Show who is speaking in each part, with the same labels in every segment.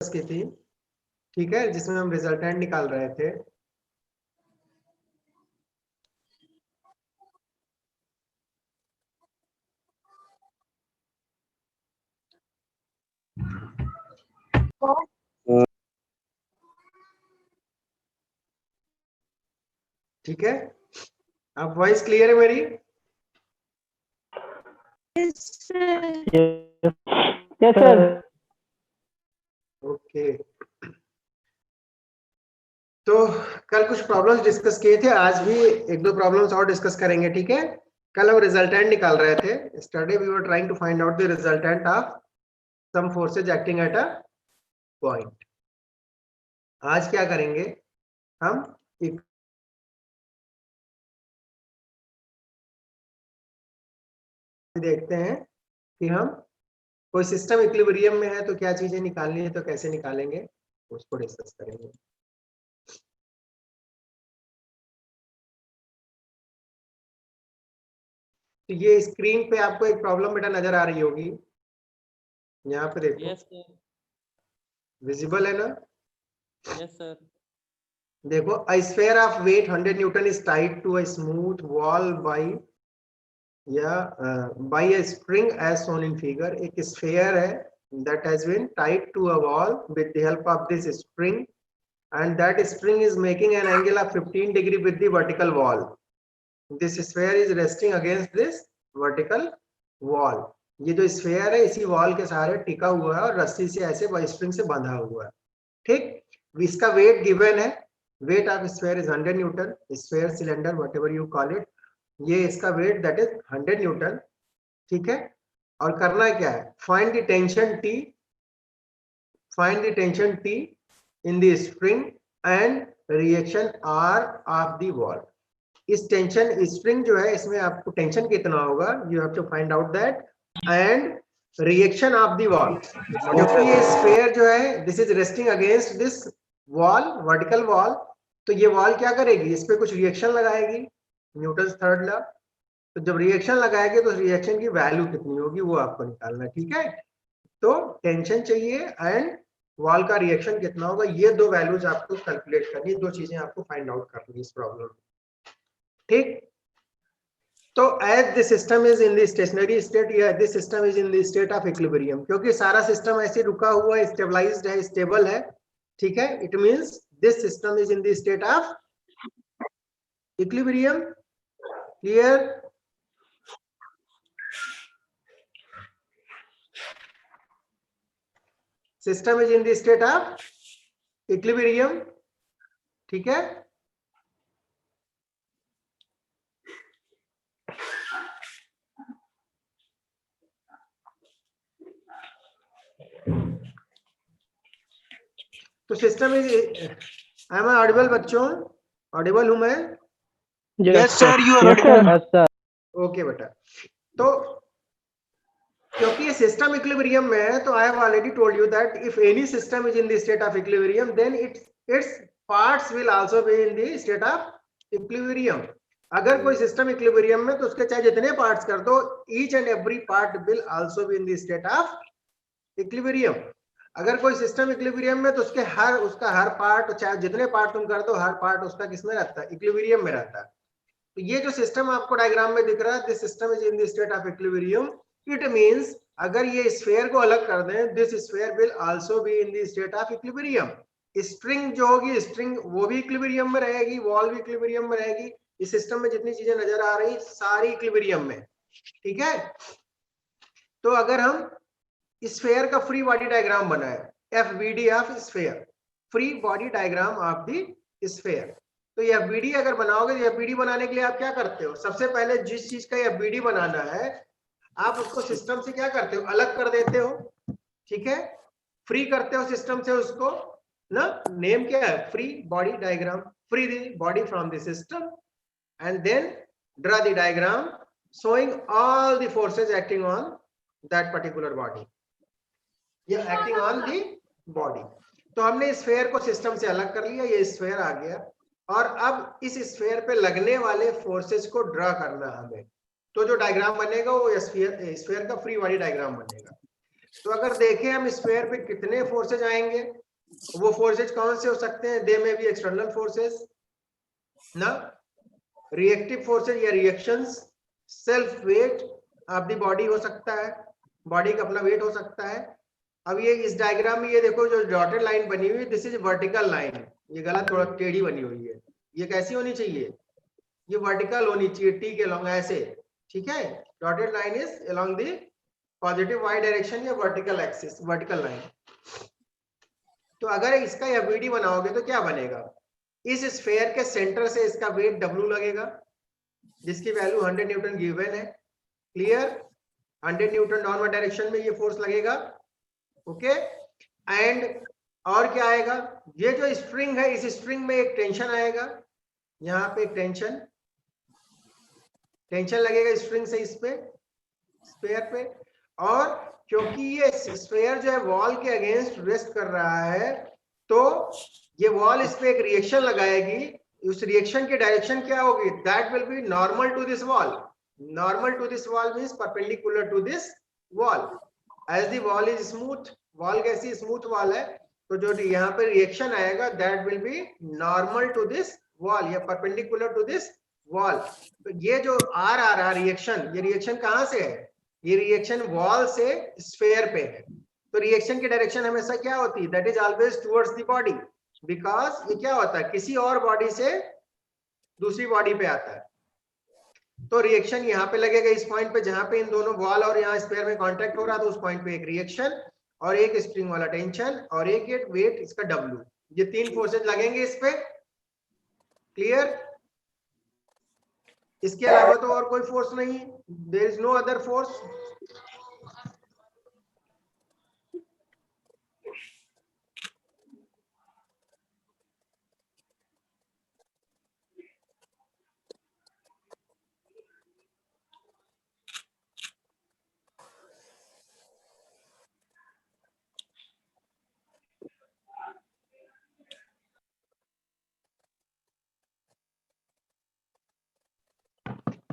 Speaker 1: Discuss की थी, ठीक है, जिसमें हम रिजल्टेंट निकाल रहे थे। ठीक है, अब वॉइस क्लियर है मेरी?
Speaker 2: Yes sir.
Speaker 1: ओके, तो कल कुछ प्रॉब्लम्स डिस्कस किए थे, आज भी एक दो प्रॉब्लम्स और डिस्कस करेंगे, ठीक है। कल हम रिजल्टेंट निकाल रहे थे, study we were trying to find out the resultant of some forces acting at a point. आज क्या करेंगे हम, देखते हैं कि हम कोई सिस्टम इक्विलिब्रियम में है तो क्या चीजें निकालनी है, तो कैसे निकालेंगे उसको डिस्कस करेंगे। तो ये स्क्रीन पे आपको एक प्रॉब्लम बेटा नजर आ रही होगी, यहाँ पे देखो।
Speaker 3: Yes sir.
Speaker 1: विजिबल है ना?
Speaker 3: Yes sir.
Speaker 1: देखो, a sphere of weight 100 Newton is tied to a smooth wall by a spring as shown in figure। एक sphere है that has been tied to a wall with the help of this spring, and that spring is making an angle of 15 degree with the vertical wall। This sphere is resting against this vertical wall। ये जो sphere है इसी wall के सहारे टिका हुआ है और रस्सी से ऐसे स्प्रिंग से बंधा हुआ है, ठीक। इसका वेट गिवन है, weight of sphere is 100 Newton, sphere cylinder whatever you call it, ये इसका वेट दैट इज 100 न्यूटन, ठीक है। और करना क्या है, find the tension T, find the tension T in the spring and reaction R of the wall. इस tension spring जो है इसमें आपको टेंशन कितना होगा, you have to find out that, and reaction of the wall, क्योंकि ये sphere जो है this is resting against this wall, vertical wall, तो ये वॉल क्या करेगी, इस पे कुछ रिएक्शन लगाएगी, न्यूटन थर्ड लॉ। तो जब रिएक्शन लगाएगी तो रिएक्शन की वैल्यू कितनी होगी वो आपको निकालना है, ठीक है। तो टेंशन चाहिए एंड वॉल का रिएक्शन कितना होगा, ये दो वैल्यूज आपको कैलकुलेट करनी, दो चीजें आपको फाइंड आउट करनी इस प्रॉब्लम में, ठीक। तो as this system is in the stationary state, या this system is in the state of equilibrium, क्योंकि सारा सिस्टम ऐसे रुका हुआ है, स्टेबलाइज्ड है, स्टेबल है, ठीक है। It means this system is in the state of equilibrium, clear. System is in the state of equilibrium, ठीक है। तो system is, I am audible बच्चों, ऑडिबल हूं मैं?
Speaker 2: Yes sir, you are audible.
Speaker 1: Okay बेटा, तो क्योंकि ये सिस्टम इक्विलिब्रियम में है तो I have already told you that if any system is in the state of equilibrium then its parts will also be in the state of equilibrium. अगर कोई system equilibrium में तो उसके चाहे जितने पार्ट्स कर दो, each and every part will also be in the state of equilibrium. अगर कोई सिस्टम इक्विलिब्रियम में तो उसका हर पार्ट, चाहे जितने पार्ट तुम कर दो, हर पार्ट उसका किसमें रहता है, इक्विलिब्रियम में रहता है। तो ये जो सिस्टम आपको डायग्राम में दिख रहा है, this system is in the state of equilibrium. It means अगर ये स्फीयर को अलग कर दें, this sphere will also be in the state of equilibrium. String जो होगी, स्ट्रिंग वो भी इक्विलिब्रियम में रहेगी, वॉल भी इक्विलिब्रियम में रहेगी। इस सिस्टम में जितनी चीजें नजर आ रही सारी इक्विलिब्रियम में, ठीक है। तो अगर हम स्फीयर का फ्री बॉडी डायग्राम बनाए, FBD of sphere, free body diagram of the sphere, तो ये FBD अगर बनाओगे तो FBD बनाने के लिए आप क्या करते हो, सबसे पहले जिस चीज का FBD बनाना है आप उसको सिस्टम से क्या करते हो, अलग कर देते हो, ठीक है, फ्री करते हो सिस्टम से उसको ना। नेम क्या है, free body diagram, free the body from the system and then draw the diagram showing all the forces acting on that particular body, या एक्टिंग ऑन दी बॉडी। तो हमने स्फीयर को सिस्टम से अलग कर लिया, ये स्फीयर आ गया, और अब इस स्फीयर पे लगने वाले फोर्सेस को ड्रा करना हमें। तो जो डायग्राम बनेगा वो स्फीयर का फ्री बॉडी डायग्राम बनेगा। तो अगर देखें हम स्फीयर पे कितने फोर्सेज आएंगे, वो फोर्सेज कौन से हो सकते हैं? दे में बी एक्सटर्नल फोर्सेज ना, रिएक्टिव फोर्सेज या reactions, self weight of the body हो सकता है, बॉडी का अपना वेट हो सकता है। अब ये इस डायग्राम में ये देखो जो डॉटेड लाइन बनी हुई, दिस इज वर्टिकल लाइन, ये गलत थोड़ा टेढ़ी बनी हुई है, ये कैसी होनी चाहिए? ये वर्टिकल होनी चाहिए, टी के अलोंग ऐसे, ठीक है। Dotted line is along the positive Y direction या वर्टिकल एक्सिस, वर्टिकल लाइन। तो अगर इसका एफबीडी बनाओगे तो क्या बनेगा? इस स्फीयर के सेंटर से इसका वेट W लगेगा, जिसकी वैल्यू 100 न्यूटन गिवन है, क्लियर। 100 न्यूटन डाउनवर्ड डायरेक्शन में ये फोर्स लगेगा, ओके। एंड और क्या आएगा? ये जो स्प्रिंग है, इस स्प्रिंग में एक टेंशन आएगा, यहाँ पे एक टेंशन लगेगा स्प्रिंग से इस पे स्फीयर पे, और क्योंकि ये स्फीयर जो है वॉल के अगेंस्ट रेस्ट कर रहा है, तो ये वॉल इस पे एक रिएक्शन लगाएगी, उस रिएक्शन की डायरेक्शन क्या होगी? That will be normal to this wall. Normal to this wall means perpendicular to this wall, as the wall is smooth. Wall कैसी स्मूथ वॉल है, तो जो यहाँ पे रिएक्शन आएगा that will be normal to this wall या perpendicular to this wall. तो ये जो आर आ रहा रिएक्शन, ये रिएक्शन कहाँ से है? ये रिएक्शन वॉल से स्फीयर पे है। तो रिएक्शन की डायरेक्शन हमेशा क्या होती है? That is always towards the body, because ये क्या होता है, किसी और बॉडी से दूसरी बॉडी पे आता है। तो रिएक्शन यहाँ पे लगेगा इस पॉइंट पे, जहां पे इन दोनों वॉल और यहाँ स्फीयर में कांटेक्ट हो रहा, तो उस पॉइंट पे एक रिएक्शन और एक स्प्रिंग वाला टेंशन और एक वेट इसका W, ये तीन फोर्सेज लगेंगे इस पे, क्लियर। इसके अलावा तो और कोई फोर्स नहीं, there is no other force.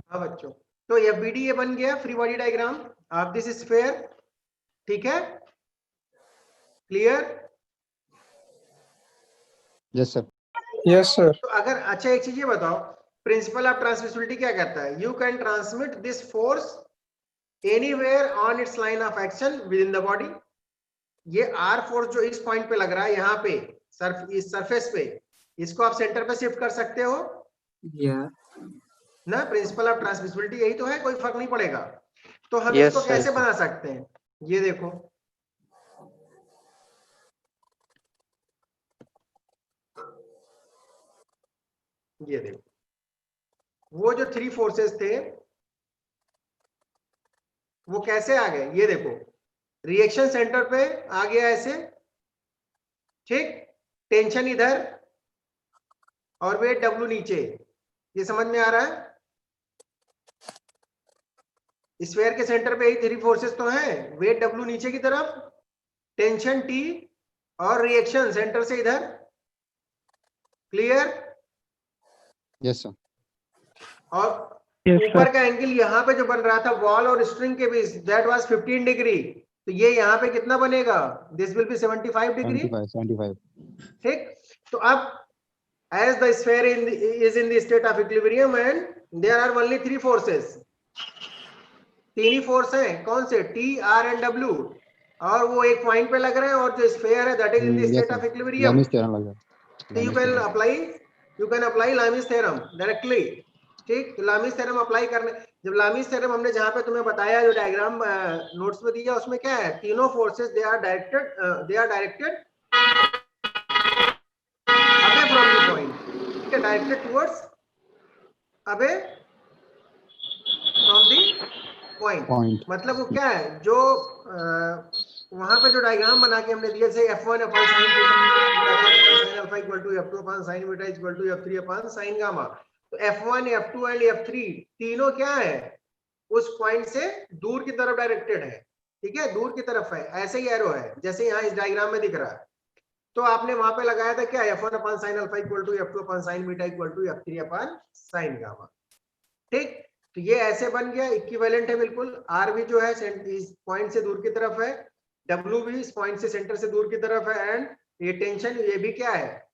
Speaker 1: हाँ बच्चों, तो एफबीडी ये बन गया free body diagram of this sphere, ठीक है, clear.
Speaker 4: Yes sir.
Speaker 2: Yes, sir.
Speaker 1: तो अगर अच्छा एक चीज ये बताओ, प्रिंसिपल ऑफ ट्रांसमिसिबिलिटी क्या कहता है? You can transmit this force anywhere on it's line of action with in the body. ये आर फोर्स जो इस पॉइंट पे लग रहा है यहाँ पे इस सरफेस पे, इसको आप सेंटर पे शिफ्ट कर सकते हो ना। प्रिंसिपल ऑफ ट्रांसमिसिबिलिटी यही तो है, कोई फर्क नहीं पड़ेगा। तो हम
Speaker 3: Yes,
Speaker 1: इसको
Speaker 3: sir.
Speaker 1: कैसे बना सकते हैं? ये देखो, ये देखो, वो जो थ्री फोर्सेस थे वो कैसे आ गए? ये देखो, रिएक्शन सेंटर पे आ गया ऐसे, ठीक, टेंशन इधर और वेट W नीचे, ये समझ में आ रहा है? स्फीयर के सेंटर पे ही थ्री फोर्सेस तो हैं, वेट W नीचे की तरफ, टेंशन T और रिएक्शन सेंटर से इधर, क्लियर।
Speaker 4: Yes sir.
Speaker 1: और
Speaker 2: Yes,
Speaker 1: ऊपर
Speaker 2: sir.
Speaker 1: का एंगल यहाँ पे जो बन रहा था वॉल और स्ट्रिंग के बीच, दैट वाज 15 डिग्री, तो ये यहाँ पे कितना बनेगा? दिस विल बी 75 डिग्री,
Speaker 4: 75
Speaker 1: ठीक। तो अब as the sphere is in the state of equilibrium and there are only three forces, तीन ही फोर्स हैं, कौन से? T, R and W, और वो एक पॉइंट पे लग रहे हैं, और जो स्फीयर है that is in the state of equilibrium.
Speaker 4: लामिस theorem लग
Speaker 1: तो
Speaker 4: रहा
Speaker 1: you can apply लामिस theorem directly, ठीक। तो लामिस थ्योरम अप्लाई करने, जब लामिस थ्योरम हमने जहां पे तुम्हें बताया, जो डायग्राम नोट्स में दिया, उसमें क्या है? तीनों forces they are directed away from the point, ठीक है, directed towards away from the point. मतलब वो क्या है, जो वहां पे जो डायग्राम बना के हमने दिया, जैसे F1 upon sin sin alpha equal to F2 upon sin beta equal to F3 upon sin gamma. तो F1, F2 एंड F3 तीनों क्या है? उस पॉइंट से दूर की तरफ डायरेक्टेड है, ठीक है, दूर की तरफ है, ऐसे ही एरो है जैसे यहाँ इस डायग्राम में दिख रहा है। तो आपने वहां पे लगाया था क्या? F1 upon sin alpha equal to F2 upon sin beta equal to F3 upon sin gamma, ठीक। तो ये ऐसे बन गया, इक्विवेलेंट है बिल्कुल। आर भी जो है इस पॉइंट से दूर की तरफ है, W भी इस पॉइंट से सेंटर से दूर की तरफ है, एंड ये टेंशन ये भी क्या है,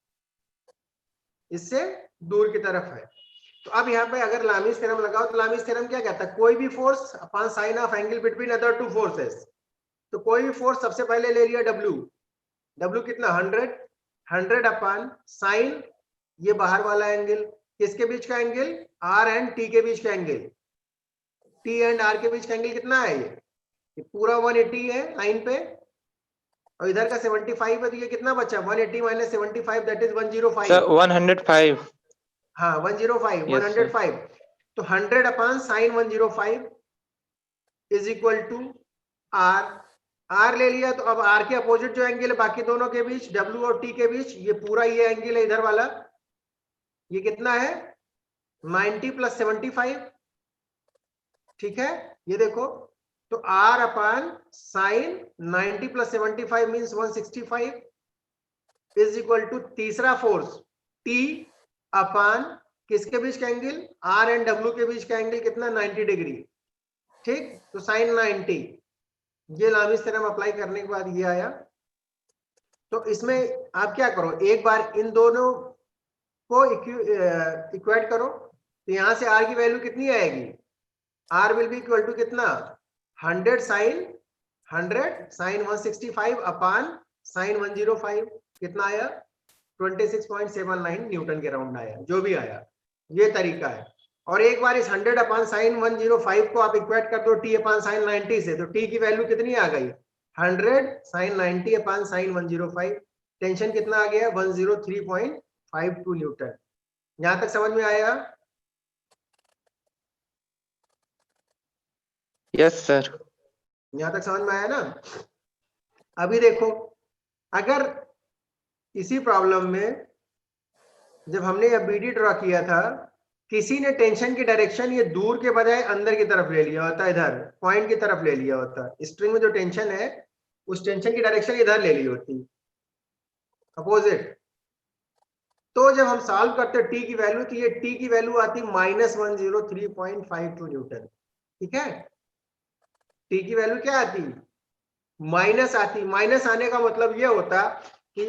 Speaker 1: इससे दूर की तरफ है। तो अब यहाँ पे अगर लामीज थ्योरम लगाओ तो लामीज थ्योरम क्या कहता है, कोई भी force upon sine of angle between other two forces. तो कोई भी फोर्स सबसे पहले ले लिया W, W कितना 100 अपॉन साइन, ये बाहर वाला एंगल, किसके बीच का एंगल, R एंड T के बीच का एंगल, T एंड R के बीच का एंगल कितना है, ये पूरा 180 है लाइन पे, और इधर का 75 है, तो ये कितना बचा 180 माइनस 75 दैट इज 105।
Speaker 3: सर 105।
Speaker 1: हाँ 105,
Speaker 3: Yes, sir.
Speaker 1: 105। तो 100 upon sine 105 is equal to R ले लिया, तो अब R के अपोजिट जो एंगल है बाकी दोनों के बीच, W और T के बीच, ये पूरा ये एंगल है इधर वाला, ये कितना है 90 प्लस 75, ठीक है, ये देखो। तो R upon sine 90 plus 75 means 165 is equal to तीसरा फोर्स T अपॉन किसके बीच का एंगल, R एंड W के बीच का एंगल कितना 90 डिग्री, ठीक। तो साइन 90, ये लामीज थ्योरम अप्लाई करने के बाद ये आया। तो इसमें आप क्या करो, एक बार इन दोनों को इक्वेट करो, तो यहां से R की वैल्यू कितनी आएगी, R will be equal to कितना 100 साइन 165 अपॉन साइन 105, कितना आया 26.79 न्यूटन के राउंड आया, जो भी आया, ये तरीका है। और एक बार इस 100 अपॉन साइन 105 को आप इक्वेट कर दो T अपॉन साइन 90 से, तो T की वैल्यू कितनी आ गई 100 साइन 90 अपॉन साइन 105, टेंशन कितना आ गया 103.52 न्यूटन। यहां तक समझ में आया?
Speaker 3: Yes sir.
Speaker 1: यहां तक समझ में आया ना? अभी देखो, अगर इसी प्रॉब्लम में जब हमने यह BD ड्रॉ किया था, किसी ने टेंशन की डायरेक्शन ये दूर के बजाय अंदर की तरफ ले लिया होता, इधर पॉइंट की तरफ ले लिया होता, स्ट्रिंग में जो टेंशन है उस टेंशन की डायरेक्शन इधर ले ली होती, अपोजिट। तो जब हम सॉल्व करते T की वैल्यू, तो ये T की वैल्यू आती -103.52 न्यूटन, ठीक है। T की वैल्यू क्या आती, माइनस आती। माइनस आने का मतलब ये होता कि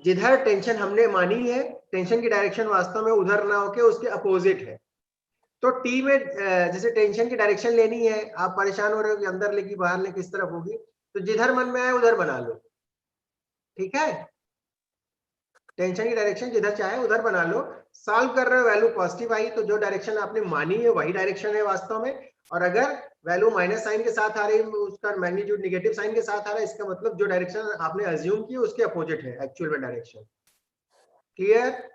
Speaker 1: जिधर टेंशन हमने मानी है, टेंशन की डायरेक्शन वास्तव में उधर ना होके उसके अपोजिट है। तो T में जैसे टेंशन की डायरेक्शन लेनी है, आप परेशान हो रहे हो कि अंदर लेगी बाहर ले किस तरफ होगी, तो जिधर मन में आए उधर बना लो, ठीक है। टेंशन की डायरेक्शन जिधर चाहे उधर बना लो। सॉल्व कर रहे हो, वैल्यू पॉजिटिव आई, तो जो डायरेक्शन आपने मानी है वही डायरेक्शन है वास्तव में। और अगर वैल्यू माइनस साइन के साथ आ रही है, उसका मैग्नीट्यूड नेगेटिव साइन के साथ आ रहा है, इसका मतलब जो डायरेक्शन आपने अज्यूम की उसके अपोजिट है एक्चुअल में डायरेक्शन। क्लियर?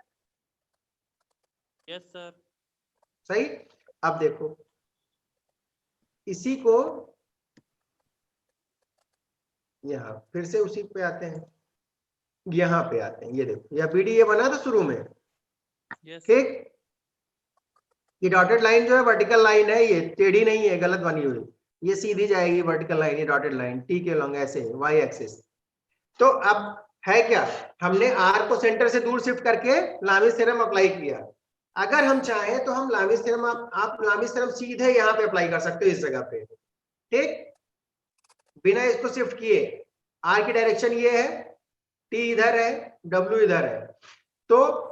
Speaker 3: Yes sir.
Speaker 1: सही। अब देखो, इसी को यहाँ फिर से उसी पे आते हैं, यहाँ पे आते हैं। ये देखो, यह BD ये बना था शुरू में,
Speaker 3: यस
Speaker 1: ठीक। ये डॉटेड लाइन जो है वर्टिकल लाइन है, ये टेढ़ी नहीं है, गलत बनी हुई, ये सीधी जाएगी वर्टिकल लाइन, ये डॉटेड लाइन T के लॉन्ग ऐसे Y एक्सिस। तो अब है क्या, हमने R को सेंटर से दूर शिफ्ट करके लामीज थ्योरम अप्लाई किया। अगर हम चाहें तो हम लामीज थ्योरम, आप लामीज थ्योरम सीधे यहाँ पे अप्लाई कर सकते हो इस जगह पे, ठीक, बिना इसको शिफ्ट किए। R की डायरेक्शन ये है, T इधर है, W इधर है। तो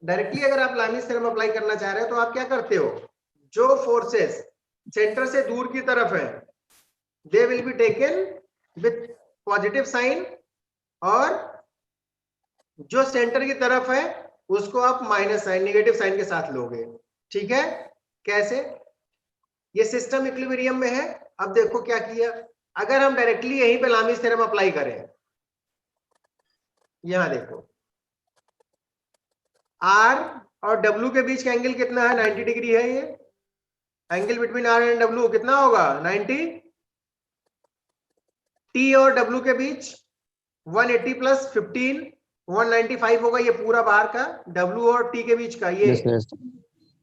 Speaker 1: डायरेक्टली अगर आप लामीज थ्योरम अप्लाई करना चाह रहे हो, तो आप क्या करते हो, जो फोर्सेस सेंटर से दूर की तरफ है they will be taken with positive sign, और जो सेंटर की तरफ है उसको आप माइनस साइन नेगेटिव साइन के साथ लोगे, ठीक है। कैसे, ये सिस्टम इक्विलिब्रियम में है। अब देखो क्या किया, अगर हम डायरेक्टली यहीं पे लामीज थ्योरम अप्लाई करें, यहां देखो R और W के बीच का एंगल कितना है 90 डिग्री है, ये angle between R and W कितना होगा 90। T और W के बीच 180 प्लस 15 195 होगा, ये पूरा बाहर का। W और T के बीच का ये
Speaker 4: Yes, yes.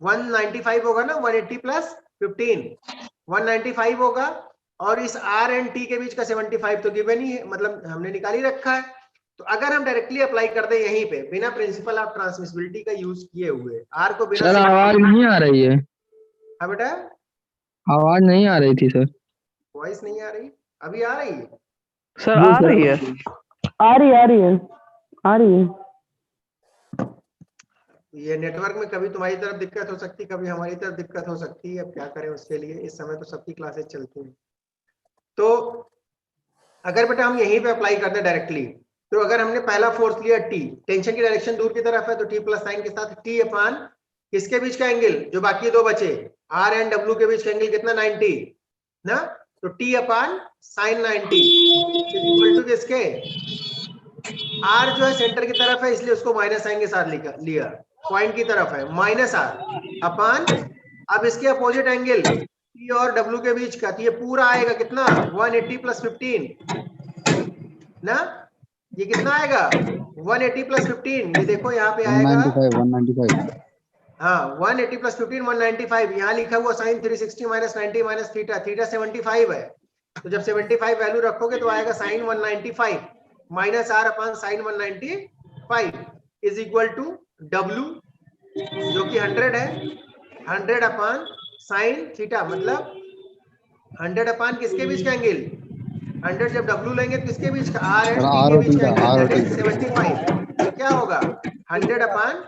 Speaker 1: 195 होगा ना, 180 प्लस 15 195 होगा। और इस R एंड T के बीच का 75 तो गिवन ही है, मतलब हमने निकाल ही रखा है। तो अगर हम डायरेक्टली अप्लाई कर दें यहीं पे बिना प्रिंसिपल ऑफ ट्रांसमिसिबिलिटी का यूज किए हुए, R को बिना,
Speaker 2: सर आवाज नहीं आ रही है,
Speaker 1: हाँ बेटा
Speaker 2: आवाज नहीं आ रही थी सर।
Speaker 1: वॉइस नहीं आ रही, अभी आ रही है।
Speaker 2: सर आ रही है, आ रही है, आ रही है।
Speaker 1: ये नेटवर्क में कभी तुम्हारी तरफ दिक्कत हो सकती, कभी हमारी तरफ दिक्कत हो सकती है, अब क्या करें उसके लिए, इस समय तो सबकी क्लासेस चलती हैं। तो अगर बेटा हम यहीं पे अप्लाई करते हैं डायरेक्टली, तो अगर हमने पहला फोर्स लिया टी, टेंशन की डायरेक्शन दूर की तरफ है, तो टी प्लस साइन के साथ टी अपान किसके बीच का एंगल, जो बाकी दो बचे आर एंड डब्ल्यू के बीच का एंगल कितना 90 ना, तो T upon sine 90 is equal to किसके, आर जो है सेंटर की तरफ है इसलिए उसको माइनस साइन के साथ लिया, पॉइंट की तरफ है माइनस आर अपान, अब इसके अपोजिट एंगल टी और डब्ल्यू के बीच का, तो ये पूरा आएगा कितना 180 प्लस 15 ना, ये कितना आएगा 180 प्लस 15, ये देखो यहाँ पे आएगा
Speaker 4: 195
Speaker 1: हाँ 180 प्लस 15 195, यहाँ लिखा हुआ sine 360 minus 90 minus theta, theta 75 है, तो जब 75 वैल्यू रखोगे तो आएगा sine 195 minus R upon sine 195 is equal to W जो कि 100 है, 100 अपान साइन थीटा, मतलब 100 अपान किसके बीच का एंगल, 100 जब डब्ल्यू लेंगे तो किसके बीच का, आर एंड टी के बीच का एंगल, दैट इज 75, तो क्या होगा 100 अपान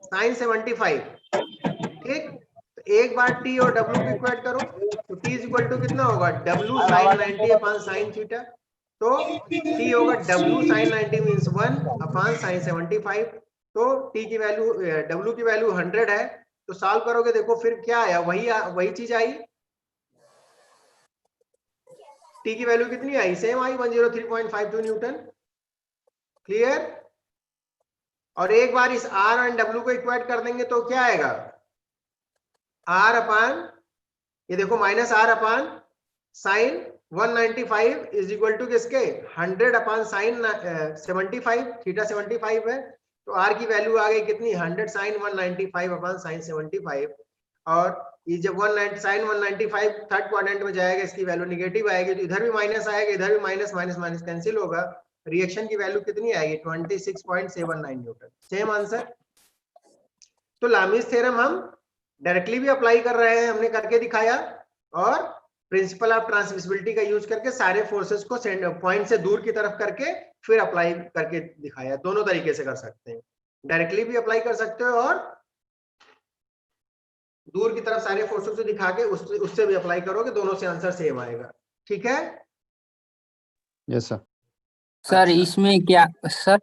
Speaker 1: साइन 75, ठीक, तो एक बार टी और डब्ल्यू को इक्वेट करो, तो टी इज इक्वल टू कितना होगा W sine 90 upon sine theta, तो टी होगा W sine 90 means 1 upon sine 75, तो टी की वैल्यू डब्ल्यू की वैल्यू 100 है, तो सॉल्व करोगे देखो फिर क्या आया, वही चीज आई, टी की वैल्यू कितनी आई, सेम आई 103.52 न्यूटन, क्लियर, और एक बार इस आर एंड डब्ल्यू को इक्वेट कर देंगे तो क्या आएगा, आर अपान ये देखो minus R upon sine 195 is equal to किसके 100 अपान साइन 75, थीटा 75 है, तो आर की वैल्यू आ गई कितनी 100 साइन 195 अपान साइन 75, और ये जब 190 साइन 195 थर्ड क्वाड्रेंट में जाएगा इसकी वैल्यू निगेटिव आएगी, तो इधर भी माइनस आएगा, इधर भी माइनस माइनस माइनस कैंसिल होगा, रिएक्शन की वैल्यू कितनी आएगी 26.79 न्यूटन, सेम आंसर। तो लामीज थ्योरम हम डायरेक्टली भी अप्लाई कर रहे हैं, हमने करके दिखाया, और प्रिंसिपल ऑफ ट्रांसमिसिबिलिटी का यूज करके सारे फोर्सेस को पॉइंट से दूर की तरफ करके फिर अप्लाई करके दिखाया, दोनों तरीके से कर सकते हैं, डायरेक्टली भी अप्लाई कर सकते हो और दूर की तरफ सारे फोर्सेस को दिखा के उससे भी अप्लाई करोगे, दोनों से आंसर सेम आएगा, ठीक है।
Speaker 4: Yes sir.
Speaker 5: सर इसमें क्या सर,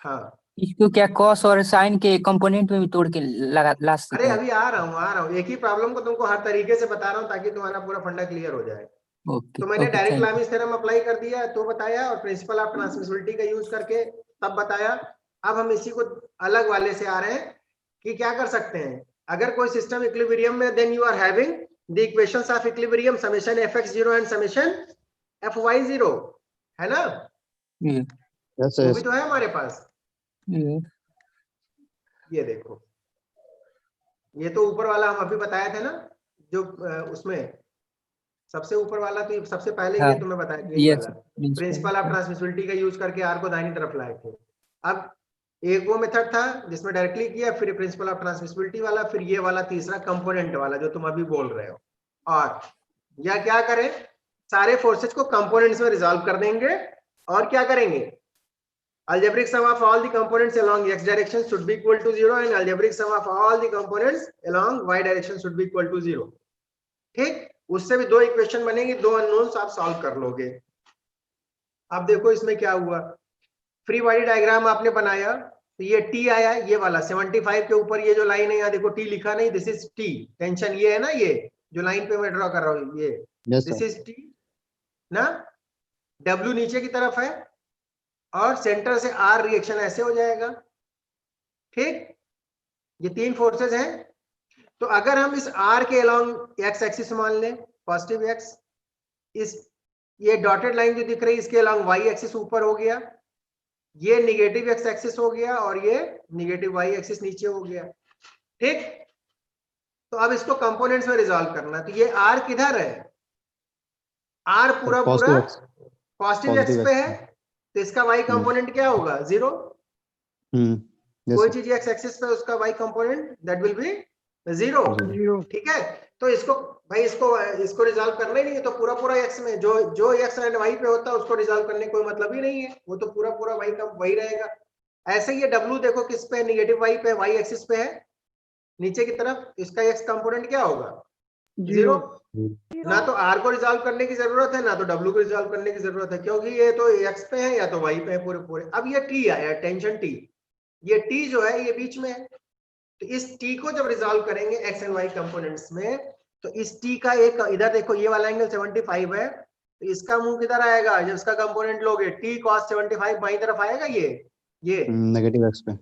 Speaker 1: हाँ
Speaker 5: इसको क्या कॉस और साइन के कंपोनेंट में भी तोड़ के ला सकते
Speaker 1: अरे
Speaker 5: हैं?
Speaker 1: अभी आ रहा हूँ, एक ही प्रॉब्लम को तुमको हर तरीके से बता रहा हूँ ताकि तुम्हारा पूरा फंडा क्लियर हो जाए।
Speaker 5: ओके
Speaker 1: तो मैंने
Speaker 5: okay,
Speaker 1: direct
Speaker 5: thank you.
Speaker 1: Lami's theorem apply कर दिया तो बताया, और प्रिंसिपल ऑफ ट्रांसमिसिबिलिटी का यूज करके तब बताया। अब हम इसी को अलग वाले से आ रहे हैं कि क्या कर सकते हैं, अगर कोई सिस्टम इक्विलिब्रियम में, then you are having the equations of equilibrium summation fx0 and summation fy0, है ना,
Speaker 4: यस
Speaker 1: वो
Speaker 4: सर।
Speaker 1: भी तो है हमारे पास।
Speaker 5: ये
Speaker 1: ये देखो, ये तो ऊपर वाला हम अभी बताए थे ना, जो उसमें सबसे ऊपर वाला, तो सबसे पहले
Speaker 5: हाँ,
Speaker 1: ये तुम्हें बताया था, यही
Speaker 5: यस,
Speaker 1: वाला प्रिंसिपल ऑफ ट्रांसमिसिबिलिटी का यूज करके आर को दाहिनी तरफ लाए थे। अब एक वो मेथड था जिसमें डायरेक्टली किया, फिर प्रिंसिपल ऑफ ट्रांसमिसिबिलिटी वाला, फिर ये वाला तीसरा कंपोनेंट वाला जो तुम अभी बोल रहे हो। और या क्या करें, सारे फोर्सेज को कंपोनेंट्स में रिजॉल्व कर देंगे, और क्या करेंगे, algebraic sum of all the components along x direction should be equal to 0 and algebraic sum of all the components along y direction should be equal to 0, ठीक, उससे भी दो इक्वेशन बनेगी, दो अननोन्स आप सॉल्व कर लोगे। अब देखो इसमें क्या हुआ, फ्री बॉडी डायग्राम आपने बनाया, तो ये टी आया, ये वाला 75 के ऊपर ये जो लाइन है, यहाँ देखो टी लिखा नहीं, दिस इज टी, टेंशन ये है ना, ये जो लाइन पे मैं ड्रॉ कर रहा हूँ, ये दिस इज टी ना, डब्ल्यू नीचे की तरफ है, और सेंटर से आर रिएक्शन ऐसे हो जाएगा, ठीक, ये तीन फोर्सेस हैं। तो अगर हम इस आर के अलोंग एक्स एक्सिस मान लें पॉजिटिव एक्स, इस ये डॉटेड लाइन जो दिख रही है इसके अलोंग वाई एक्सिस ऊपर हो गया, ये निगेटिव एक्स एक्सिस हो गया, और ये निगेटिव वाई एक्सिस नीचे हो गया, ठीक। तो अब इसको कंपोनेंट्स में रिजॉल्व करना, तो ये आर किधर है, आर पूरा पूरा पॉजिटिव एक्स पे है, तो इसका वाई कंपोनेंट क्या होगा 0, कोई चीज एक्स एक्सिस पे उसका Y component that will be 0, ठीक है। तो इसको भाई इसको रिजॉल्व करना ही नहीं है, तो पूरा पूरा एक्स में जो जो एक्स एंड वाई पे होता है उसको रिजॉल्व करने का कोई मतलब ही नहीं है, वो तो पूरा पूरा वही का वही रहेगा। ऐसे ही ये डब्ल्यू देखो किस पे, नेगेटिव वाई पे, वाई एक्सिस पे है नीचे की तरफ, इसका एक्स कंपोनेंट क्या होगा? जीरो। ना तो आर को रिजॉल्व करने की जरूरत है, ना तो डब्ल्यू को रिजॉल्व करने की जरूरत है, क्योंकि ये तो एक्स पे है या तो वाई पे है पूरे पूरे। अब ये टी आया, टेंशन टी, ये टी जो है ये बीच में है, तो इस टी को जब रिजॉल्व करेंगे एक्स एंड वाई कंपोनेंट्स में, तो इस टी का एक इधर देखो ये वाला एंगल 75 है, तो इसका मुंह किधर आएगा जब इसका कंपोनेंट लोगे? टी cos 75 बाई तरफ आएगा, ये
Speaker 4: नेगेटिव एक्स पे।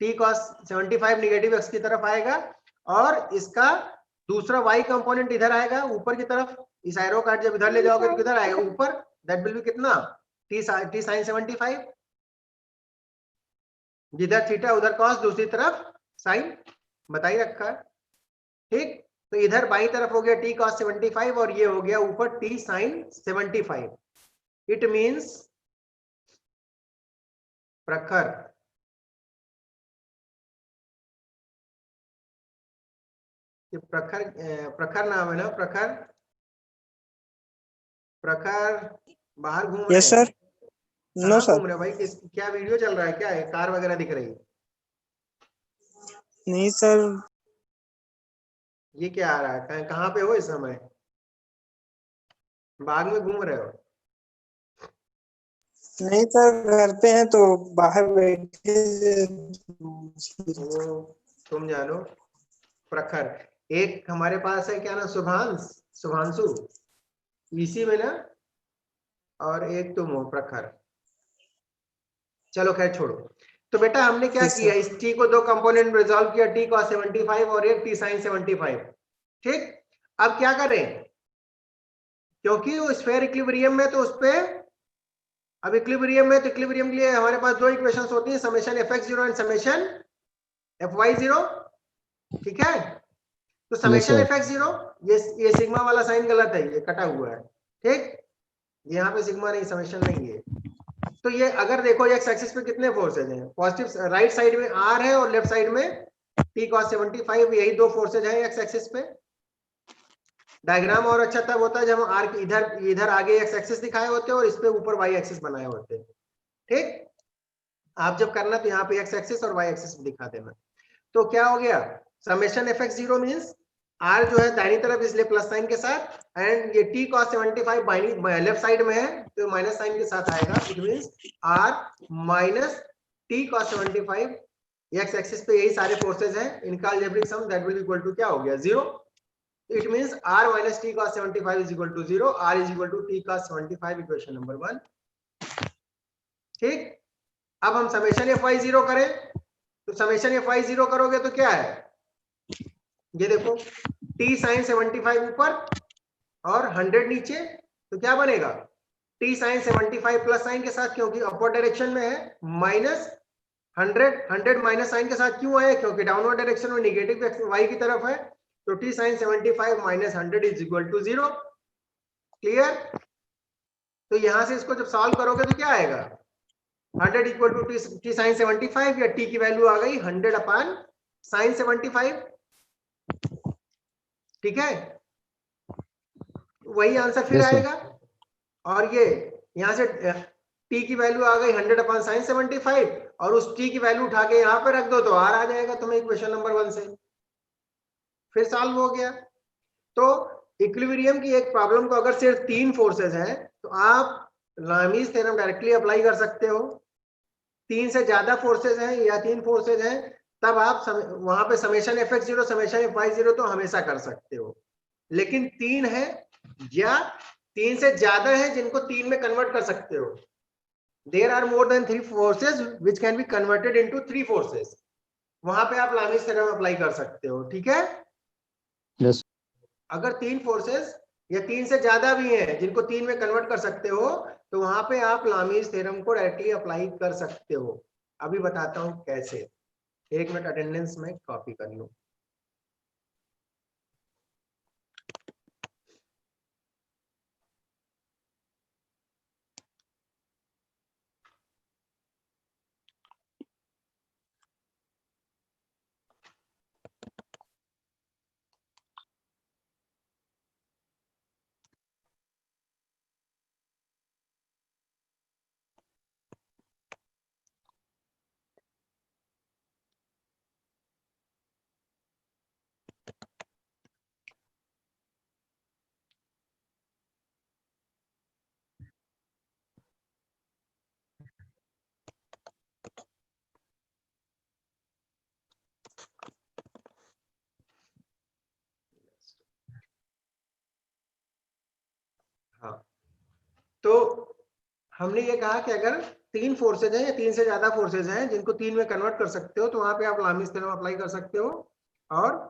Speaker 1: टी cos 75 नेगेटिव एक्स की तरफ आएगा, और इसका दूसरा वाई कंपोनेंट इधर आएगा ऊपर की तरफ। इस एरो कार्ड जब इधर ले जाओगे तो किधर आएगा? ऊपर। दैट विल बी कितना? टी sin 75, जिधर थीटा उधर कॉस, दूसरी तरफ साइन, बता ही रखा है। ठीक, तो इधर बाई तरफ हो गया टी cos 75 और ये हो गया ऊपर टी sin 75। इट मींस प्रखर, ये प्रखर प्रखर नाम है ना, प्रखर। प्रखर बाहर घूम रहे
Speaker 6: यस
Speaker 1: हैं?
Speaker 6: सर। नो
Speaker 1: कहाँ
Speaker 6: सर।
Speaker 1: घूम रहे हो भाई? क्या वीडियो चल रहा है? क्या है, कार वगैरह दिख रही है?
Speaker 6: नहीं सर।
Speaker 1: ये क्या आ रहा है? कहाँ पे हो इस समय? बाग में घूम रहे हो?
Speaker 6: नहीं सर, घर पे हैं तो बाहर बैठे।
Speaker 1: वो तुम जानो। प्रखर, एक हमारे पास है क्या ना, शुभांशु, इसी में ना, और एक तुम हो प्रखर। चलो खैर छोड़ो। तो बेटा हमने क्या
Speaker 6: Yes,
Speaker 1: किया,
Speaker 6: sir.
Speaker 1: इस टी को दो कंपोनेंट में रिजॉल्व किया, टी cos 75 और एक टी sin 75। ठीक, अब क्या करें, क्योंकि वो स्फेयर इक्विलिब्रियम में, तो उस पे अब इक्विलिब्रियम में, तो इक्विलिब्रियम के लिए हमारे पास दो इक्वेशंस होती हैं, summation fx0 and summation fy0। ठीक है, तो
Speaker 4: यस
Speaker 1: समेशन
Speaker 4: सर।
Speaker 1: fx0, ये सिग्मा वाला साइन गलत है, ये कटा हुआ है। ठीक, यहाँ पे सिग्मा नहीं, समेशन नहीं है। तो ये अगर देखो एक्स एक्सिस पे कितने फोर्सेज हैं? पॉजिटिव राइट साइड में आर है और लेफ्ट साइड में टी cos 75, यही दो फोर्सेज हैं एक्स एक्सिस पे। डायग्राम और अच्छा तब होता है जब हम आर इधर इधर आगे एक्स एक्सिस दिखाए होते हैं और इस पे ऊपर वाई एक्सिस बनाए होते हैं। ठीक, आप जब करना तो यहाँ पे एक्स एक्सिस और वाई एक्सिस दिखा देना। तो क्या हो गया, समेशन fx0 मींस आर जो है दाहिनी तरफ इसलिए प्लस साइन के साथ, एंड ये टी cos 75 बाइनी लेफ्ट साइड में है तो माइनस साइन के साथ आएगा। It means R minus T cos 75, X axis पे यही सारे फोर्सेज हैं, इनका algebraic sum that will equal to क्या हो गया? 0। It means r minus t cos 75 is equal to 0, r is equal to t cos 75, equation number 1। ठीक, अब हम समेशन fy0 करें, तो समेशन fy0 करोगे तो क्या है, ये देखो t sin 75 ऊपर और 100 नीचे, तो क्या बनेगा? t sin 75 प्लस साइन के साथ, क्योंकि अपवर्ड डायरेक्शन में है, माइनस 100 माइनस साइन के साथ क्यों है? क्योंकि डाउनवर्ड डायरेक्शन में नेगेटिव वाई की तरफ है, तो t sin 75 minus 100 is equal to 0। Clear? तो यहां से इसको जब सॉल्व करोगे तो क्या आएगा? 100 इक्वल टू टी sin 75, या t की वैल्यू आ गई 100 अपान sin 75। ठीक है, वही आंसर फिर
Speaker 4: यस सर।
Speaker 1: आएगा। और ये यहां से t की वैल्यू आ गई 100 अपान sin 75, और उस t की वैल्यू उठा के यहां पे रख दो तो r आ जाएगा तुम्हें इक्वेशन नंबर 1 से, फिर सॉल्व हो गया। तो इक्विलिब्रियम की एक प्रॉब्लम को अगर सिर्फ 3 फोर्सेज हैं तो आप लामीज थ्योरम डायरेक्टली अप्लाई कर सकते हो। 3 से ज्यादा फोर्सेज हैं या 3 फोर्सेज हैं, तब आप वहां पे समेशन fx0 समेशन fy0 तो हमेशा कर सकते हो। लेकिन 3 है या 3 से ज्यादा है जिनको 3 में कन्वर्ट कर सकते हो, there are more than 3 forces which can be converted into 3 forces, वहां पे आप लामीज थ्योरम अप्लाई कर सकते हो। ठीक है,
Speaker 4: यस।
Speaker 1: अगर 3 फोर्सेस या 3 से ज्यादा भी हैं जिनको 3 में कन्वर्ट कर सकते हो, तो वहां पे आप लामीज थ्योरम को डायरेक्टली अप्लाई कर सकते हो। अभी बताता हूं कैसे, 1 मिनट अटेंडेंस में कॉपी कर लूं। हमने ये कहा कि अगर 3 फोर्सेज हैं या 3 से ज्यादा फोर्सेज हैं जिनको 3 में कन्वर्ट कर सकते हो तो वहां पे आप लामिस थ्योरम अप्लाई कर सकते हो, और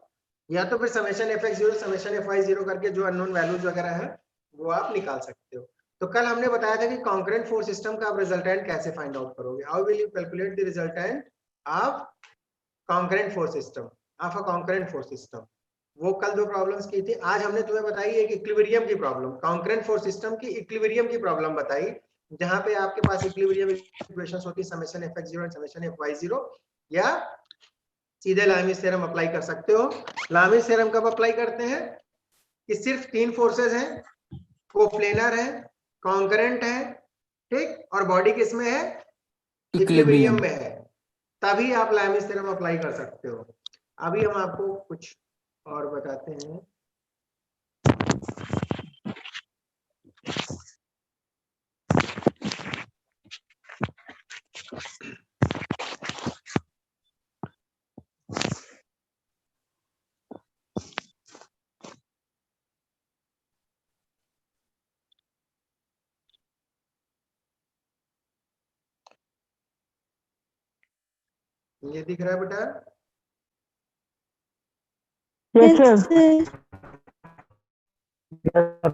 Speaker 1: या तो फिर समेशन fx0 समेशन fy0 करके जो अननोन वैल्यूज वगैरह है वो आप निकाल सकते हो। तो कल हमने बताया था कि कॉन्करेंट फोर्स सिस्टम का आप रिजल्टेंट कैसे फाइंड आउट करोगे, how will you calculate the resultant of concurrent force system of a concurrent force system. वो कल 2 प्रॉब्लम्स की थी। आज हमने तुम्हें बताई एक इक्विलिब्रियम की प्रॉब्लम, कॉन्करेंट फोर्स सिस्टम की इक्विलिब्रियम की प्रॉब्लम बताई, जहां पे आपके पास इक्विलिब्रियम इक्वेशंस होती है समेशन fx0 और समेशन fy0, या सीधे लामिस थ्योरम अप्लाई कर सकते हो। लामिस थ्योरम कब अप्लाई करते हैं कि सिर्फ 3 फोर्सेज हैं, कोप्लेनर है, कॉन्करेंट है, ठीक, और बॉडी किस में है, इक्विलिब्रियम
Speaker 5: इक्विलिब्रियम।
Speaker 1: में है, तभी आप लामिस थ्योरम अप्लाई कर सकते हो। अभी हम आपको कुछ और बताते हैं। ये दिख रहा है बेटा?
Speaker 2: Yes, sir.
Speaker 6: Yes,
Speaker 2: Yes, sir.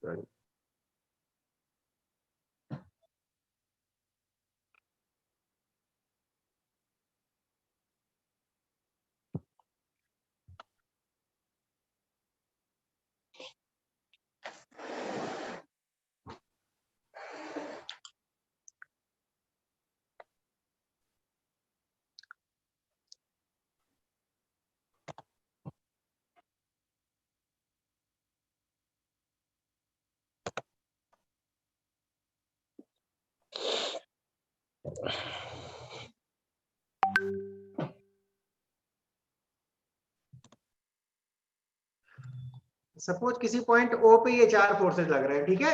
Speaker 1: Sorry. Suppose किसी पॉइंट O पे ये 4 फोर्सेज लग रहे हैं, ठीक है,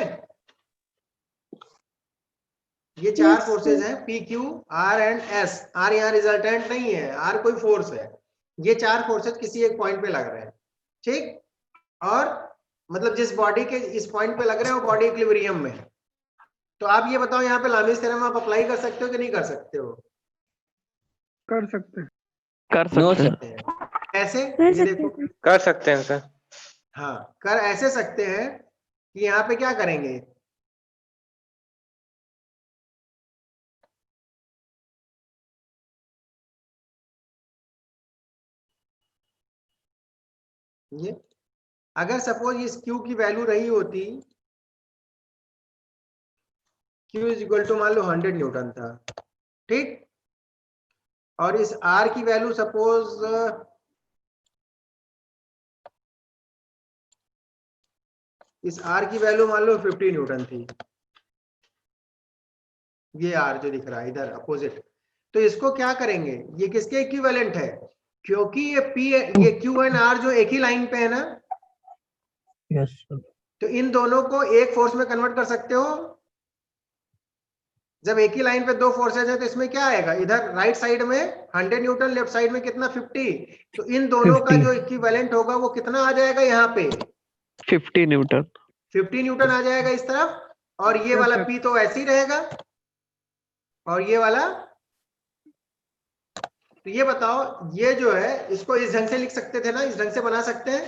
Speaker 1: ये 4
Speaker 6: Yes,
Speaker 1: फोर्सेज
Speaker 6: sir.
Speaker 1: हैं P Q R and S। R यहाँ रिजल्टेंट नहीं है, R कोई फोर्स है। ये 4 फोर्सेज किसी एक पॉइंट पे लग रहे हैं, ठीक, और मतलब जिस बॉडी के इस पॉइंट पे लग रहे हैं वो बॉडी इक्विलिब्रियम में है। तो आप ये बताओ यहाँ पे लामिस थ्योरम आप अप्लाई कर सकते हो कि नहीं कर सकते हो?
Speaker 2: कर सकते हैं।
Speaker 3: कर
Speaker 5: नो
Speaker 3: सकते हैं,
Speaker 5: सर।
Speaker 1: कैसे,
Speaker 6: कर
Speaker 1: ये
Speaker 6: सकते
Speaker 1: देखो।
Speaker 6: हैं।
Speaker 3: कर सकते हैं सर।
Speaker 1: हाँ, कर ऐसे सकते हैं कि यहाँ पे क्या करेंगे, ये अगर सपोज इस Q की वैल्यू रही होती, Q इज इक्वल टू मान लो 100 न्यूटन था, ठीक, और इस R की वैल्यू सपोज इस R की वैल्यू मान लो 50 न्यूटन थी, ये R जो दिख रहा है इधर अपोजिट, तो इसको क्या करेंगे, ये किसके इक्विवेलेंट है, क्योंकि ये Q एंड R जो एक ही लाइन पे है ना,
Speaker 2: Yes, sir.
Speaker 1: तो इन दोनों को एक फोर्स में कन्वर्ट कर सकते हो। जब एक ही लाइन पे 2 फोर्सेज है तो इसमें क्या आएगा, इधर राइट साइड में 100 न्यूटन, लेफ्ट साइड में कितना 50, तो इन दोनों का
Speaker 2: 50.
Speaker 1: जो इक्विवेलेंट होगा वो कितना आ जाएगा, यहाँ पे
Speaker 2: 50 न्यूटन.
Speaker 1: 50 न्यूटन आ जाएगा इस तरफ, और ये वाला P तो ऐसे ही रहेगा, और ये वाला, तो ये बताओ ये जो है इसको इस ढंग से लिख सकते थे ना, इस ढंग से बना सकते हैं।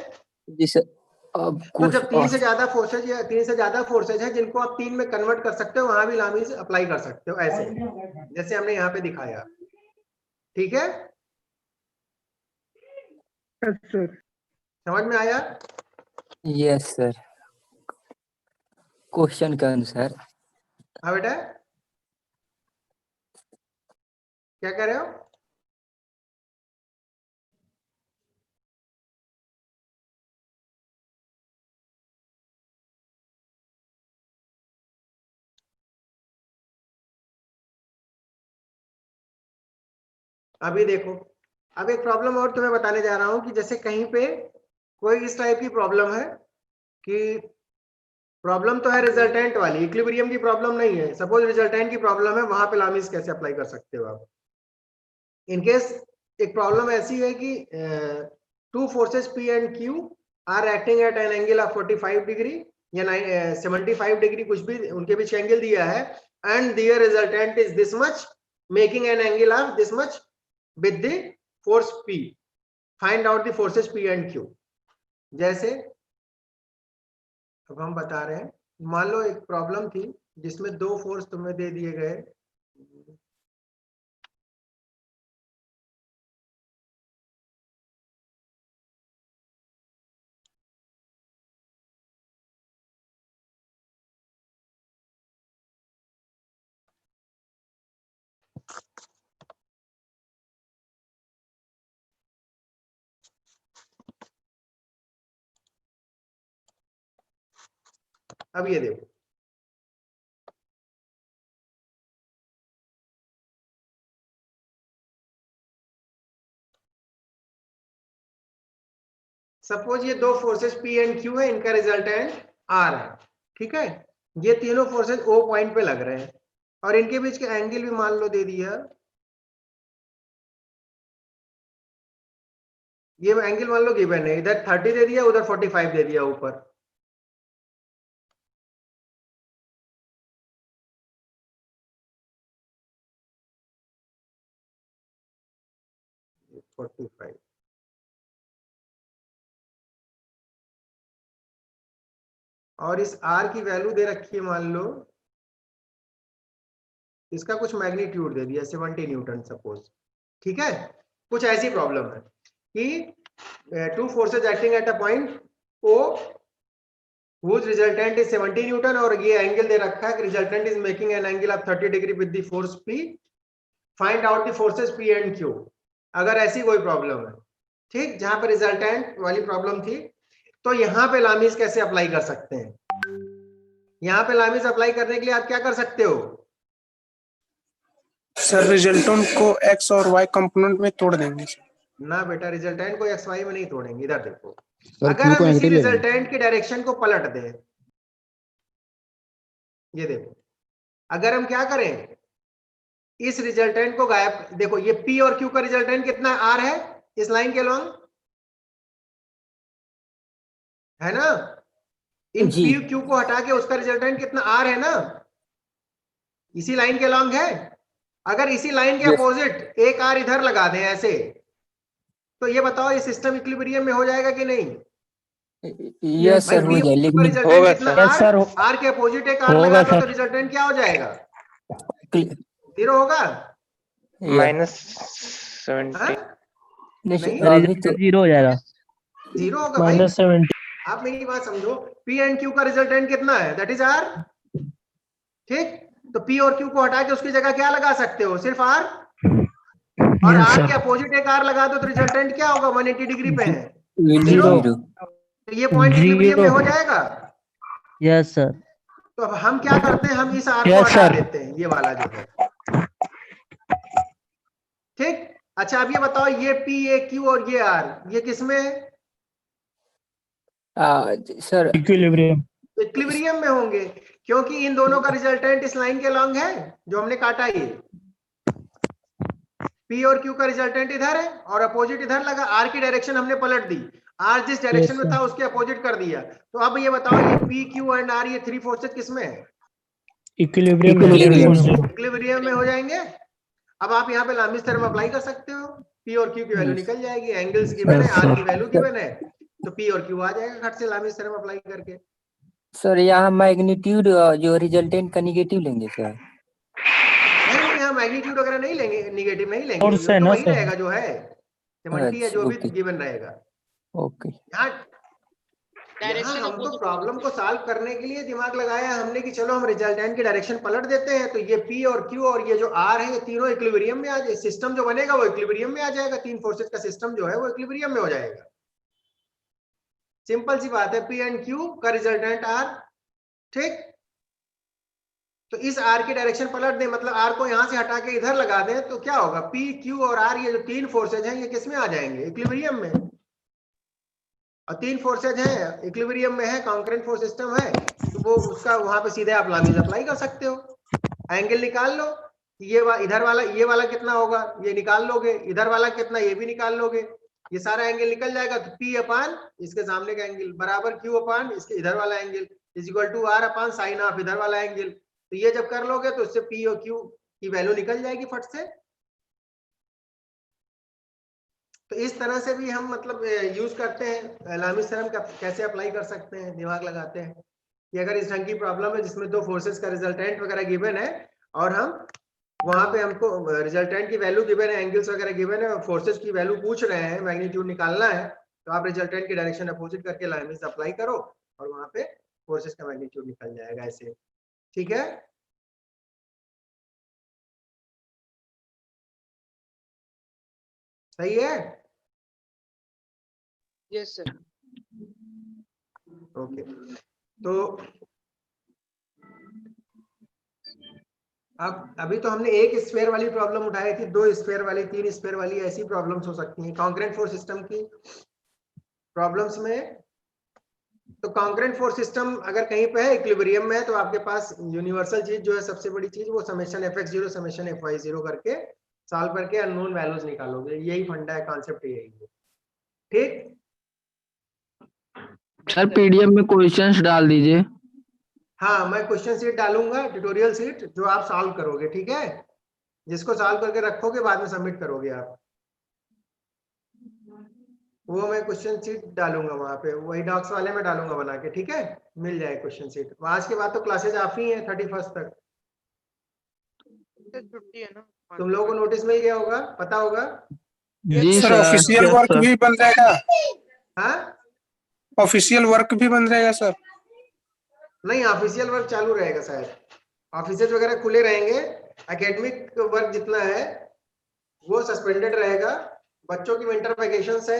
Speaker 5: जी सर। अब
Speaker 1: तो
Speaker 5: कुछ
Speaker 1: जब 3 से ज्यादा फोर्सेज या 3 से ज्यादा फोर्सेज है जिनको आप 3 में कन्वर्ट कर सकते हो, वहां भी लामिस अप्लाई कर सकते हो ऐसे, जैसे हमने यहाँ पे दिखाया, ठीक है,
Speaker 2: Yes, sir.
Speaker 1: समझ में आया?
Speaker 5: Yes sir. क्वेश्चन के अनुसार।
Speaker 1: हाँ बेटा, क्या कह रहे हो? अभी देखो, अब एक प्रॉब्लम और तुम्हें बताने जा रहा हूं कि जैसे कहीं पे कोई इस टाइप की प्रॉब्लम है कि प्रॉब्लम तो है रिजल्टेंट वाली, इक्विलिब्रियम की प्रॉब्लम नहीं है, सपोज रिजल्टेंट की प्रॉब्लम है, वहां पे लामिस कैसे अप्लाई कर सकते हो आप। इनकेस एक प्रॉब्लम ऐसी है कि two forces P and Q are acting at an angle of 45 degree या 75 degree, कुछ भी उनके बीच एंगल दिया है, and their resultant is this much, making an angle of this much with the force P. Find out the forces P and Q. जैसे अब हम बता रहे हैं, मान लो एक प्रॉब्लम थी जिसमें दो फोर्स तुम्हें दे दिए गए, अब ये देखो सपोज ये दो फोर्सेस P एंड Q है, इनका रिजल्टेंट R है, ठीक है, ये तीनों फोर्सेस O पॉइंट पे लग रहे हैं और इनके बीच का एंगल भी मान लो दे दिया, ये एंगल मान लो गिवन है, इधर 30 दे दिया, उधर 45 दे दिया ऊपर, और इस R की वैल्यू दे रखी है, मान लो इसका कुछ मैग्नीट्यूड दे दिया 70 न्यूटन सपोज, ठीक है, कुछ ऐसी प्रॉब्लम है कि two forces acting at a point O whose resultant is 70 Newton और ये एंगल दे रखा है कि resultant is making an angle of 30 degree with the force P, find out the forces P and Q। अगर ऐसी कोई प्रॉब्लम है, ठीक, जहां पर रिजल्टेंट वाली प्रॉब्लम थी, तो यहाँ पे लामीज कैसे अप्लाई कर सकते हैं? यहाँ पे लामीज अप्लाई करने के लिए आप क्या कर सकते हो?
Speaker 7: सर रिजल्टेंट को एक्स और वाई कंपोनेंट में तोड़ देंगे।
Speaker 1: ना बेटा, रिजल्टेंट को एक्स वाई में नहीं तोड़ेंगे। इधर देखो,
Speaker 4: सर,
Speaker 1: अगर
Speaker 4: Q को
Speaker 1: हम इसी
Speaker 4: नेगेटिव लेंगे।
Speaker 1: रिजल्टेंट की डायरेक्शन को पलट दें, ये देखो, अगर हम क्या करें, इस रिजल्टेंट को गायब, देखो ये P और Q का रिजल्टेंट कितना R है इस लाइन के लॉन्ग, है ना? इन
Speaker 5: जी।
Speaker 1: P Q को हटा के उसका रिजल्टेंट कितना R है ना, इसी लाइन के लॉन्ग है। अगर इसी लाइन के अपोजिट एक R इधर लगा दें ऐसे, तो ये बताओ ये सिस्टम इक्विलिब्रियम में हो जाएगा कि नहीं?
Speaker 5: यस सर, हो जाए, लेकिन
Speaker 1: रिजल्टेंट
Speaker 3: होगा
Speaker 1: कितना
Speaker 5: यस सर,
Speaker 1: R के अपोजिट एक R
Speaker 5: होगा
Speaker 1: लगा दो
Speaker 5: सर।
Speaker 1: तो रिजल्टेंट क्या हो जाएगा?
Speaker 5: क्लि-
Speaker 1: 0 होगा?
Speaker 3: माइनस
Speaker 1: हाँ?
Speaker 3: 70।
Speaker 1: नहीं,
Speaker 5: अभी तो
Speaker 2: 0 हो जाएगा।
Speaker 1: 0 होगा भाई।
Speaker 2: -70।
Speaker 1: आप मेरी बात समझो, P एंड Q का रिजल्टेंट कितना है? दैट इज R, ठीक? तो P और Q को हटा के उसकी जगह क्या लगा सकते हो? सिर्फ R, और
Speaker 2: Yes,
Speaker 1: R
Speaker 2: sir.
Speaker 1: के अपोजिट एक R लगा दो तो रिजल्टेंट क्या होगा? 180 डिग्री पे है,
Speaker 5: 0
Speaker 1: तो ये पॉइंट इक्विलिब्रियम में हो जाएगा।
Speaker 2: Yes sir.
Speaker 1: तो अब हम क्या करते हैं, हम इस R को
Speaker 2: Yes,
Speaker 1: हटा
Speaker 2: sir.
Speaker 1: देते हैं, ये वाला जो है, ठीक? अच्छा अब ये बताओ, ये P, ये Q और ये R, ये किसमें है?
Speaker 5: Sir
Speaker 2: equilibrium.
Speaker 1: इक्विलिब्रियम में होंगे, क्योंकि इन दोनों का रिजल्टेंट इस लाइन के लॉन्ग है जो हमने काटा। ये P और Q का रिजल्टेंट इधर है और अपोजिट इधर लगा, R की डायरेक्शन हमने पलट दी, R जिस डायरेक्शन में
Speaker 2: sir.
Speaker 1: था उसके अपोजिट कर दिया। तो अब ये बताओ, ये P, Q एंड R, ये थ्री फोर्सेस किसमें है?
Speaker 2: इक्विलिब्रियम
Speaker 1: इक्विलिब्रियम में हो जाएंगे। अब आप यहाँ पे लामिस थ्योरम अप्लाई कर सकते हो, P और Q की वैल्यू निकल जाएगी, एंगल्स गिवन है, R की वैल्यू गिवन है, तो P और Q आ जाएगा खट से लामिस थ्योरम अप्लाई करके।
Speaker 5: सर यहाँ मैग्नीट्यूड जो रिजल्टेंट का निगेटिव लेंगे सर?
Speaker 1: नहीं, यहाँ मैग्नीट्यूड वगैरह नहीं लेंगे, निगेटिव नहीं लेंगे,
Speaker 2: Force
Speaker 1: ये
Speaker 2: है
Speaker 1: तो
Speaker 2: ना
Speaker 1: वही
Speaker 2: सर?
Speaker 1: रहेगा जो है, 70 है जो भी
Speaker 5: अच्छा,
Speaker 1: गिवन रहेगा।
Speaker 5: ओके।
Speaker 1: यहाँ हम तो प्रॉब्लम को सॉल्व करने के लिए दिमाग लगाया हमने कि चलो हम रिजल्टेंट की डायरेक्शन पलट देते हैं, तो ये P और Q और ये जो R है, ये तीनों इक्विलिब्रियम में आ जाए, सिस्टम जो बनेगा वो इक्विलिब्रियम में आ जाएगा, तीन फोर्सेस का सिस्टम जो है वो इक्विलिब्रियम में हो जाएगा। सिंपल सी बात है, P एंड Q का रिजल्टेंट R, ठीक? तो इस R की डायरेक्शन पलट दें, मतलब R को यहां से हटा के इधर लगा दें, तो क्या होगा? P, Q और R, ये जो तीन फोर्सेज हैं, ये किसमें आ जाएंगे? इक्विलिब्रियम में। और तीन फोर्सेज हैं, इक्विलिब्रियम में है, कॉन्करेंट फोर्स सिस्टम है, तो वो उसका वहां पे सीधे आप लामीज अप्लाई कर सकते हो। एंगल निकाल लो, ये इधर वाला, ये वाला कितना होगा ये निकाल लोगे, इधर वाला कितना ये भी निकाल लोगे, ये सारा एंगल निकल जाएगा, तो P अपान इसके सामने का एंगल बराबर Q अपान इसके इधर वाला angle is equal to R upon sine of इधर वाला एंगल। तो ये जब कर लोगे तो इससे P और Q की वैल्यू निकल जाएगी फट से। तो इस तरह से भी हम मतलब यूज करते हैं लामिस थ्योरम का, कैसे अप्लाई कर सकते हैं, दिमाग लगाते हैं कि अगर इस ढंग की प्रॉब्लम है जिसमें दो फोर्सेस का रिजल्टेंट वगैरह गिवन है और हम वहां पे हमको रिजल्टेंट की वैल्यू गिवन है, एंगल्स वगैरह गिवन है और फोर्सेस की वैल्यू पूछ रहे हैं, मैग्नीट्यूड निकालना है, तो आप रिजल्टेंट की डायरेक्शन अपोजिट करके लामिस अप्लाई करो और वहां पे फोर्सेस का मैग्नीट्यूड निकल जाएगा ऐसे। ठीक है, सही है।
Speaker 8: Yes sir.
Speaker 1: ओके, तो अब अभी तो हमने एक स्फीयर वाली प्रॉब्लम उठाई थी, दो स्फीयर वाली, तीन स्फीयर वाली, ऐसी प्रॉब्लम्स हो सकती हैं कॉन्करेंट फोर्स सिस्टम की प्रॉब्लम्स में। तो कॉन्करेंट फोर्स सिस्टम अगर कहीं पे है इक्विलिब्रियम में है तो आपके पास यूनिवर्सल चीज जो है सबसे बड़ी चीज वो समेशन fx0 समेशन fy0 करके सॉल्व करके अननोन वैल्यूज निकालोगे, यही फंडा है, कॉन्सेप्ट यही है। ठीक,
Speaker 2: सर पीडीएफ में क्वेश्चंस डाल दीजिए।
Speaker 1: हाँ मैं क्वेश्चन सीट डालूंगा, ट्यूटोरियल सीट जो आप सॉल्व करोगे, ठीक है, जिसको सॉल्व करके रखोगे बाद में सबमिट करोगे आप, वो मैं क्वेश्चन सीट डालूंगा वहां पे, वही डॉक्स वाले में डालूंगा बना के, ठीक है, मिल जाए क्वेश्चन सीट। आज के बाद तो क्लासेज ऑफ ही है 31 तक।
Speaker 8: छुट्टी है ना।
Speaker 1: तुम लोगों को नोटिस मिल गया होगा, पता होगा।
Speaker 2: जी
Speaker 7: sir
Speaker 2: sir.
Speaker 7: Official
Speaker 2: yes
Speaker 7: work
Speaker 2: sir.
Speaker 7: भी बन रहेगा,
Speaker 1: हाँ
Speaker 7: ऑफिशियल वर्क भी बन रहेगा सर।
Speaker 1: नहीं, ऑफिशियल वर्क चालू रहेगा शायद, ऑफिसेज वगैरह खुले रहेंगे, एकेडमिक वर्क जितना है वो सस्पेंडेड रहेगा, बच्चों की विंटर वेकेशन से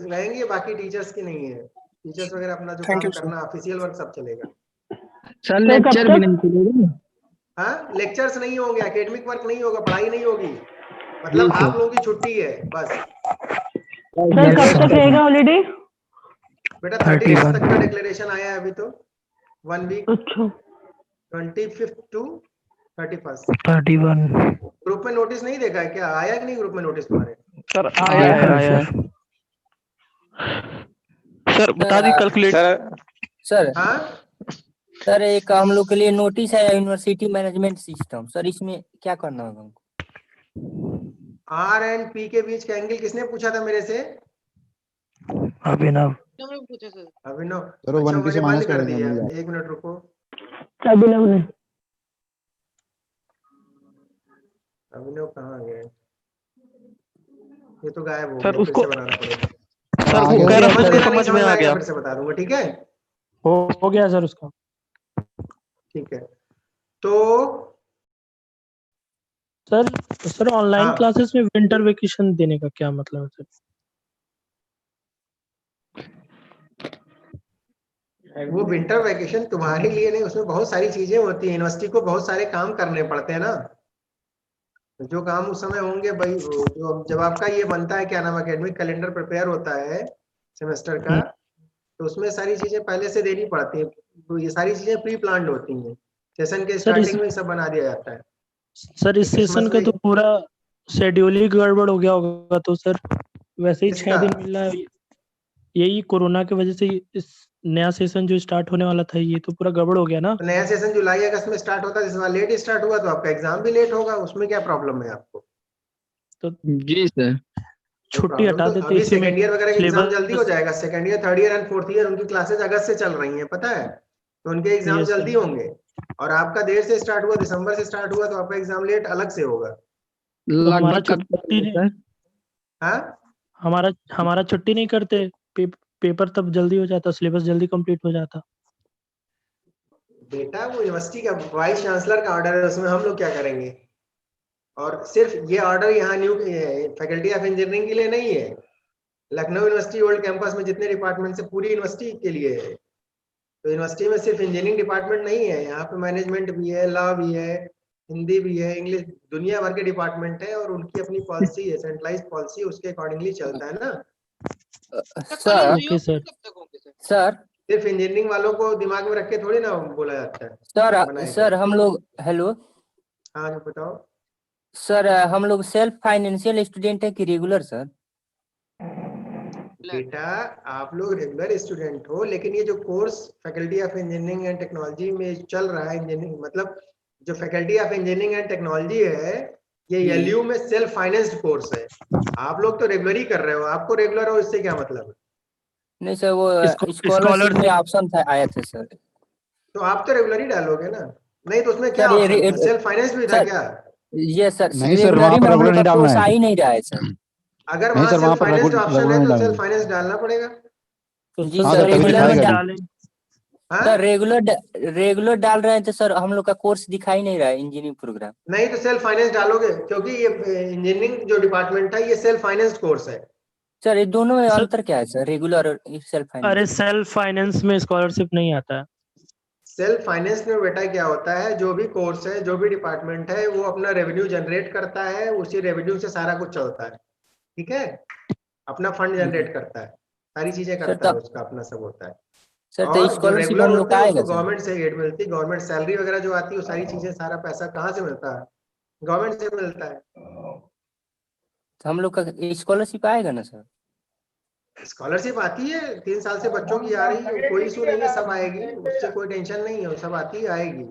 Speaker 1: रहेंगे, बाकी टीचर्स की नहीं है, टीचर्स वगैरह अपना जो
Speaker 7: थैंक
Speaker 1: काम
Speaker 7: यू सर।
Speaker 1: करना, ऑफिशियल वर्क सब चलेगा।
Speaker 2: सर लेक्चर भी नहीं चलेगा।
Speaker 1: हाँ, लेक्चर्स नहीं होंगे, एकेडमिक वर्क नहीं होगा, पढ़ाई नहीं होगी, मतलब आप लोगों की छुट्टी है बस।
Speaker 2: सर कब तक रहेगा
Speaker 9: हॉलीडे?
Speaker 1: बेटा 31 तक का डिक्लेरेशन आया है अभी तो, 1 वीक,
Speaker 9: अच्छा
Speaker 1: 25 टू 31।
Speaker 2: 31
Speaker 1: ग्रुप में नोटिस नहीं देखा है क्या, आया कि नहीं ग्रुप में नोटिस तुम्हारे?
Speaker 2: सर आया। सर बता दी कैलकुलेट।
Speaker 3: सर
Speaker 5: सर
Speaker 1: हाँ
Speaker 5: सर एक हम लोग के लिए नोटिस है यूनिवर्सिटी मैनेजमेंट सिस्टम, सर इसमें क्या करना होगा हमको?
Speaker 1: R एंड P के बीच का एंगल किसने पूछा था मेरे से?
Speaker 2: अभिनव।
Speaker 8: पूछा सर।
Speaker 1: अभिनव।
Speaker 4: चलो
Speaker 1: अच्छा
Speaker 4: 1
Speaker 1: मैंने
Speaker 4: से
Speaker 1: बंद
Speaker 4: माइनस
Speaker 1: कर
Speaker 4: कर
Speaker 1: दिया,
Speaker 4: देंगे, मिल जाएगा।
Speaker 1: 1 मिनट रुको,
Speaker 9: अभिनव ने।
Speaker 1: अभिनव कहाँ गए? ये तो गायब हो
Speaker 2: सर
Speaker 1: गया, फिर
Speaker 2: उसको
Speaker 1: से बनाना पड़ेगा।
Speaker 2: सर
Speaker 4: आगे
Speaker 2: वो कह
Speaker 4: से
Speaker 2: रहा
Speaker 1: समझ
Speaker 2: सर
Speaker 1: लेना, नहीं
Speaker 2: समझ में आ गया।
Speaker 1: फिर से बता दूंगा, ठीक है।
Speaker 2: हो गया सर उसका।
Speaker 1: ठीक है, तो
Speaker 2: सर ऑनलाइन
Speaker 1: हाँ।
Speaker 2: क्लासेस में विंटर वेकेशन देने का क्या मतलब है सर?
Speaker 1: वो विंटर वैकेशन तुम्हारे लिए नहीं, उसमें बहुत सारी चीजें होती है, यूनिवर्सिटी को बहुत सारे काम करने पड़ते हैं ना, जो काम उस समय होंगे भाई, जो जब आपका ये बनता है क्या नाम, एकेडमिक कैलेंडर प्रिपेयर होता है सेमेस्टर का, तो उसमें सारी चीजें पहले से देनी पड़ती है, तो ये सारी चीजें प्री प्लान्ड होती हैं, सेशन के स्टार्टिंग में सब बना दिया जाता है।
Speaker 2: सर इस सेशन का तो पूरा शेड्यूल ही गड़बड़ हो गया होगा, तो सर वैसे ही 6 दिन मिल रहा है, यही कोरोना की वजह से इस नया सेशन जो स्टार्ट होने वाला था ये तो पूरा गड़बड़ हो गया ना।
Speaker 1: तो नया सेशन जुलाई अगस्त में स्टार्ट होता है, इस बार लेट स्टार्ट हुआ तो आपका एग्जाम भी लेट होगा, उसमें क्या प्रॉब्लम है आपको?
Speaker 2: तो जी सर छुट्टी हटा
Speaker 1: तो
Speaker 2: देते
Speaker 1: अभी
Speaker 2: इसी में
Speaker 1: सेकंड ईयर वगैरह का एग्जाम
Speaker 2: syllabus-
Speaker 1: जल्दी हो जाएगा, second year, third year and fourth year उनकी क्लासेज अगस्त से चल रही हैं, पता है, तो उनके एग्जाम
Speaker 2: Yes, sir.
Speaker 1: जल्दी होंगे, और आपका देर से स्टार्ट हुआ, दिसंबर से स्टार्ट हुआ, तो आपका एग्जाम लेट अलग से होगा।
Speaker 2: तो हमारा छुट्टी नहीं,
Speaker 1: हाँ
Speaker 2: हमारा छुट्टी नहीं करते, पेपर तब जल्दी हो जाता, सिलेबस जल्दी कंप्लीट हो जाता।
Speaker 1: बेटा वो यूनिवर्सिटी का वाइस चांसलर का ऑर्डर है, उसमें हम लोग क्या करेंगे, और सिर्फ ये ऑर्डर यहाँ न्यू फैकल्टी ऑफ इंजीनियरिंग के लिए नहीं है, लखनऊ यूनिवर्सिटी ओल्ड कैंपस में जितने डिपार्टमेंट से पूरी यूनिवर्सिटी के लिए है, तो यूनिवर्सिटी में सिर्फ इंजीनियरिंग डिपार्टमेंट नहीं है, यहाँ पे मैनेजमेंट भी है, लॉ भी है, हिंदी भी है, इंग्लिश, दुनिया भर के डिपार्टमेंट है, और उनकी अपनी पॉलिसी है, सेंट्रलाइज पॉलिसी, उसके अकॉर्डिंगली चलता है ना।
Speaker 5: Sir
Speaker 2: okay sir.
Speaker 5: सर
Speaker 1: सिर्फ इंजीनियरिंग वालों को दिमाग में रख के थोड़ी ना बोला जाता है।
Speaker 5: सर
Speaker 1: बनाया
Speaker 5: सर
Speaker 1: गया।
Speaker 5: हम लोग हेलो
Speaker 1: हाँ जी बताओ।
Speaker 5: सर हम लोग सेल्फ फाइनेंशियल स्टूडेंट है कि रेगुलर सर?
Speaker 1: बेटा आप लोग रेगुलर स्टूडेंट हो, लेकिन ये जो course faculty of engineering and technology में चल रहा है, इंजीनियरिंग मतलब जो faculty of engineering and technology है, ये एलयू में सेल्फ फाइनेंस्ड कोर्स है। आप लोग तो रेगुलर ही कर रहे हो, आपको रेगुलर हो इससे क्या मतलब है?
Speaker 5: नहीं सर, वो स्कॉलरशिप में ऑप्शन था, आया था सर।
Speaker 1: तो आप तो रेगुलर ही डालोगे ना, नहीं तो उसमें क्या
Speaker 5: सर,
Speaker 1: ऑप्शन था? सेल्फ फाइनेंस भी था
Speaker 5: सर,
Speaker 1: क्या?
Speaker 5: ये सर
Speaker 4: नहीं सर, वहाँ पर
Speaker 5: रेगुलर
Speaker 4: regular नहीं डालना
Speaker 5: कोर्स
Speaker 4: है।
Speaker 5: आ ही नहीं रहा है सर।
Speaker 1: अगर
Speaker 4: नहीं
Speaker 1: वहां
Speaker 4: सर, वहाँ
Speaker 1: सेल्फ
Speaker 4: पर
Speaker 1: फाइनेंस्ड
Speaker 4: regular
Speaker 1: ऑप्शन है
Speaker 4: नहीं
Speaker 1: तो
Speaker 4: डालेंगे।
Speaker 1: सेल्फ फाइनेंस डालना पड़ेगा।
Speaker 2: तो
Speaker 5: जी
Speaker 4: हाँ
Speaker 5: सर,
Speaker 4: सर, तभी
Speaker 5: रेगुलर में
Speaker 4: दिखाएगा।
Speaker 2: डालें।
Speaker 1: हाँ?
Speaker 5: सर रेगुलर डाल रहे हैं तो सर हम लोग का कोर्स दिखाई नहीं रहा है, इंजीनियरिंग प्रोग्राम।
Speaker 1: नहीं तो सेल्फ फाइनेंस डालोगे, क्योंकि ये इंजीनियरिंग जो डिपार्टमेंट है ये सेल्फ फाइनेंस्ड कोर्स है।
Speaker 5: सर ये दोनों में
Speaker 2: सर-
Speaker 5: अंतर क्या है सर, रेगुलर और सेल्फ
Speaker 2: अरे
Speaker 5: फाइनेंस?
Speaker 2: सेल्फ फाइनेंस में स्कॉलरशिप नहीं आता है।
Speaker 1: सेल्फ फाइनेंस में बेटा क्या होता है, जो भी कोर्स है, जो भी डिपार्टमेंट है, वो अपना रेवेन्यू जनरेट करता है, उसी रेवेन्यू से सारा कुछ चलता है। ठीक है, अपना फंड जनरेट करता है, सारी चीजें
Speaker 5: सर,
Speaker 1: करता है,
Speaker 5: तब-
Speaker 1: उसका अपना सब होता है।
Speaker 5: सर तो
Speaker 1: और जो
Speaker 5: स्कॉलरशिप
Speaker 1: रेगुलर
Speaker 5: हम लोग
Speaker 1: होते
Speaker 5: का
Speaker 1: हैं
Speaker 5: आएगा
Speaker 1: उसको
Speaker 5: सर?
Speaker 1: गवर्नमेंट से एड मिलती है, गवर्नमेंट सैलरी वगैरह जो आती है वो सारी चीजें, सारा पैसा कहाँ से मिलता है? गवर्नमेंट से मिलता है।
Speaker 5: तो हम लोग का स्कॉलरशिप आएगा ना सर?
Speaker 1: स्कॉलरशिप आती है, 3 साल से बच्चों की आ रही है, कोई इशू नहीं है, सब आएगी, उससे कोई टेंशन नहीं है, सब आती आएगी।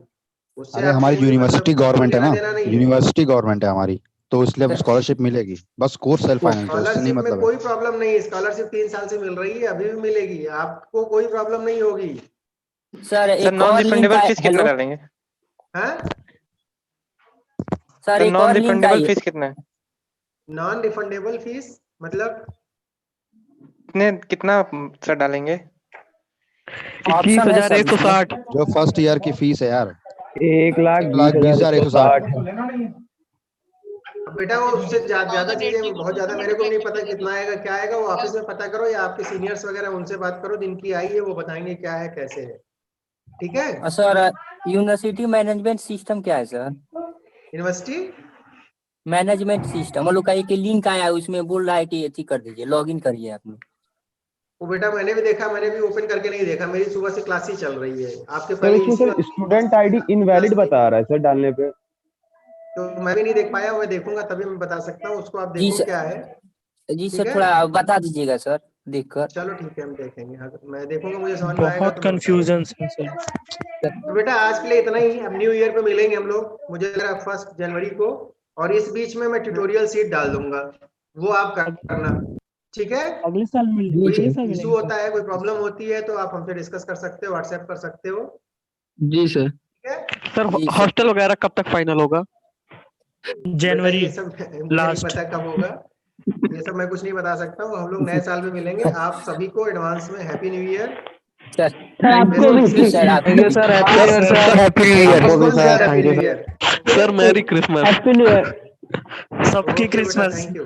Speaker 1: उससे
Speaker 4: अरे
Speaker 1: आपको
Speaker 4: हमारी
Speaker 1: कोई
Speaker 4: यूनिवर्सिटी
Speaker 1: मतलब
Speaker 4: गवर्नमेंट है
Speaker 1: लेना
Speaker 4: ना,
Speaker 1: देना नहीं है।
Speaker 4: यूनिवर्सिटी गवर्नमेंट है हमारी, तो इसलिए अब
Speaker 5: सर-
Speaker 4: स्कॉलरशिप मिलेगी। बस कोर्स सेल्फ फाइनेंस है, उससे नहीं
Speaker 1: स्कॉलरशिप में
Speaker 4: मतलब है।
Speaker 1: कोई प्रॉब्लम नहीं है, स्कॉलरशिप 3 साल से मिल रही है, अभी भी मिलेगी, आपको कोई प्रॉब्लम नहीं होगी।
Speaker 5: सर
Speaker 3: सर
Speaker 5: एक
Speaker 3: नॉन
Speaker 5: और लिंक
Speaker 3: रिफंडेबल
Speaker 5: आया,
Speaker 3: फीस कितना
Speaker 5: हेलो
Speaker 3: डालेंगे?
Speaker 1: हाँ,
Speaker 5: सर
Speaker 3: सर
Speaker 5: एक
Speaker 3: नॉन
Speaker 5: और लिंक
Speaker 3: रिफंडेबल
Speaker 5: आई है।
Speaker 3: फीस कितना है?
Speaker 1: नॉन रिफंडेबल फीस मतलब
Speaker 3: कितना सर डालेंगे?
Speaker 2: 21,160।
Speaker 4: जो फर्स्ट ईयर की फीस है यार,
Speaker 9: 1,20,160।
Speaker 1: बेटा वो उससे ज्यादा चीजें, बहुत ज्यादा मेरे को नहीं पता कितना आएगा क्या आएगा, वो ऑफिस में पता करो या आपके सीनियर्स वगैरह उनसे बात करो, जिनकी आई है वो बताएंगे क्या है कैसे है। ठीक है,
Speaker 5: और सर यूनिवर्सिटी मैनेजमेंट सिस्टम क्या है सर?
Speaker 1: यूनिवर्सिटी
Speaker 5: मैनेजमेंट सिस्टम हम लोग का एक लिंक आया है, उसमें बोल रहा है कि अथी कर दीजिए, लॉग इन करिए आप लोग।
Speaker 1: वो बेटा मैंने भी देखा, मैंने भी ओपन करके नहीं देखा, मेरी सुबह से क्लास ही चल रही है। आपके
Speaker 9: सर
Speaker 1: पहले
Speaker 9: इसमें सर स्टूडेंट आईडी इनवैलिड बता रहा है सर डालने पे।
Speaker 1: तो मैं भी नहीं देख पाया, मैं देखूंगा तभी मैं बता सकता हूँ, उसको आप
Speaker 5: जी
Speaker 1: देखो
Speaker 5: सर,
Speaker 1: क्या है।
Speaker 5: जी
Speaker 1: ठीक
Speaker 5: सर
Speaker 1: है,
Speaker 5: थोड़ा बता दीजिएगा सर देखकर।
Speaker 1: चलो ठीक है, हम देखेंगे, अगर मैं देखूंगा मुझे समझ में आएगा
Speaker 2: बहुत
Speaker 1: तो मैं बताऊंगा।
Speaker 2: कंफ्यूजन है सर।
Speaker 1: तो बेटा आज के लिए इतना ही, अब न्यू ईयर पे मिलेंगे हम लोग, मुझे लग रहा है 1 जनवरी को, और इस बीच में मैं ट्यूटोरियल सीट डाल दूंगा, वो आप करना। ठीक है,
Speaker 2: अगले साल
Speaker 5: जी
Speaker 1: कोई
Speaker 5: सर।
Speaker 1: इशू होता है, कोई प्रॉब्लम होती है तो आप हमसे डिस्कस कर सकते हो, व्हाट्सएप कर सकते हो।
Speaker 9: जी सर।
Speaker 1: ठीक है,
Speaker 2: सर
Speaker 5: जी सर।
Speaker 2: हॉस्टल वगैरह कब तक फाइनल होगा?
Speaker 1: बेटा
Speaker 2: जनवरी
Speaker 1: ये सब मुझे नहीं
Speaker 2: last।
Speaker 1: पता कब होगा, ये सब मैं कुछ नहीं बता सकता हूँ। हम लोग नए साल में मिलेंगे, आप सभी को एडवांस में happy new year.
Speaker 5: Sir
Speaker 9: sir आपको भी
Speaker 5: सर आप
Speaker 9: thank you sir, happy new year sir.
Speaker 4: Happy new year.
Speaker 1: आपको भी sir happy new year.
Speaker 2: Sir merry Christmas.
Speaker 9: Happy new year.
Speaker 2: सबकी
Speaker 1: ओके बेटा,
Speaker 2: क्रिसमस।
Speaker 1: Thank you.